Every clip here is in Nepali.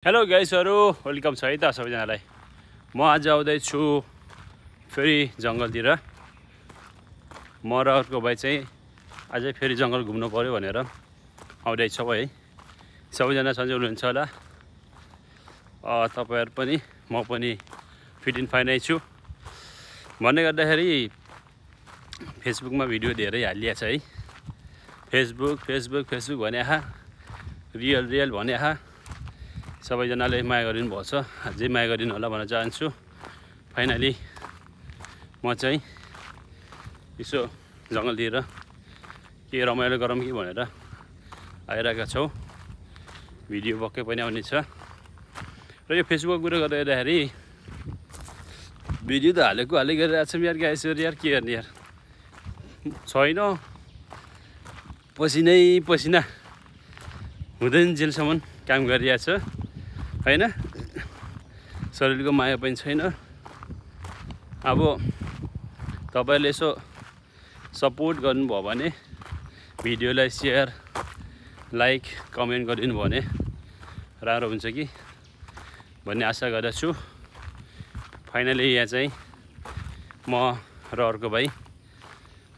हेलो गाइसहरु वेलकम छ है त सबैजनालाई। म आज आउँदैछु फेरि जंगलतिर। म र अर्को भाइ चाहिँ अझै फेरि जंगल घुम्नु पर्यो भनेर आउँदैछौँ है। सबैजना सन्चै हुनुहुन्छ होला। तपाईहरु पनि म पनि फिट एन्ड फाइन छु। भन्ने गर्दाखेरि फेसबुकमा भिडियो धेरै हालिया छ है। फेसबुक भने रियल भने सबैजनाले माया गरिदिनु भएको छ। अझै माया गरिदिनु होला भन्न चाहन्छु। फाइनली म चाहिँ यसो जंगलतिर के रमाइलो गरौँ कि भनेर आइरहेका छौँ। भिडियो पक्कै पनि आउने छ। र यो फेसबुकको कुरा गर्दाखेरि भिडियो त हालेको गरिरहेको छौँ यार। गाइसहरु यार के गर्ने यार, छैन पसिना हुँदैन जेलसम्म काम गरिरहेछ हैन। शरीरको माया पनि छैन। अब तपाईहरुले यसो सपोर्ट गर्नुभयो भने भिडियोलाई शेयर लाइक कमेन्ट गरिदिनु भयो भने राम्रो हुन्छ कि भन्ने आशा गर्दछु। फाइनली यहाँ चाहिँ म र अर्को भाइ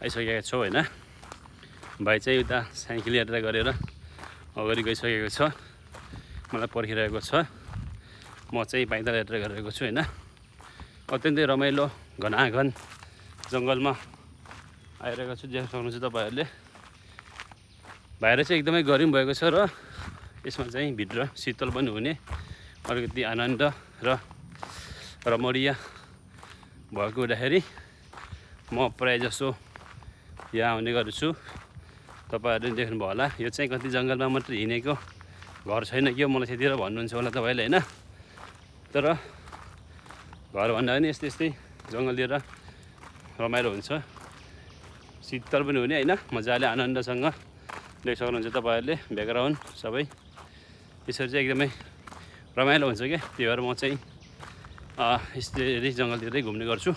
आइसकेका छौँ हैन। भाइ चाहिँ उता साइकल यात्रा गरेर अगाडि गइसकेको छ, मलाई पर्खिरहेको छ। म चाहिँ पैदल यात्रा गरिरहेको छु हैन। अत्यन्तै रमाइलो घनाघन जंगलमा आइरहेको छु। देख्न सक्नुहुन्छ तपाईहरुले। बाहिर चाहिँ एकदमै गरम भएको छ र यसमा चाहिँ भित्र शीतल पनि हुने अलिकति आनन्द र रमणीय भएको हुँदाखेरि म प्राय जसो यहाँ आउने गर्छु। तपाईहरुले देख्नुभयो होला। यो चाहिँ कति जंगलमा मात्र हिँडेको घर छैन कि मलाई त्यतिखेर भन्नुहुन्छ होला तपाईले हैन। तर घर भन्दा पनि यस्तै जंगलतिर रमाइलो हुन्छ, शीतल पनि हुने हैन। मजाले आनन्दसँग देख्न सक्नुहुन्छ तपाईहरुले ब्याकग्राउन्ड सबै यसरी चाहिँ एकदमै रमाइलो हुन्छ के। त्यही भएर म चाहिँ यसरी जंगलतिरै घुम्ने गर्छु।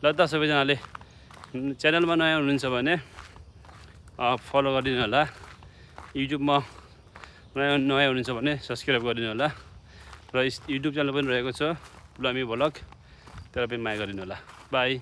ल त सबैजनाले च्यानलमा नयाँ हुनुहुन्छ भने फलो गरिदिनु होला। युट्युबमा नयाँ हुनुहुन्छ भने सब्स्क्राइब गरिदिनु होला। र युट्युब च्यानल पनि रहेको छ ब्लमी भ्लग, त्यसलाई पनि माया गरिदिनु होला। बाई।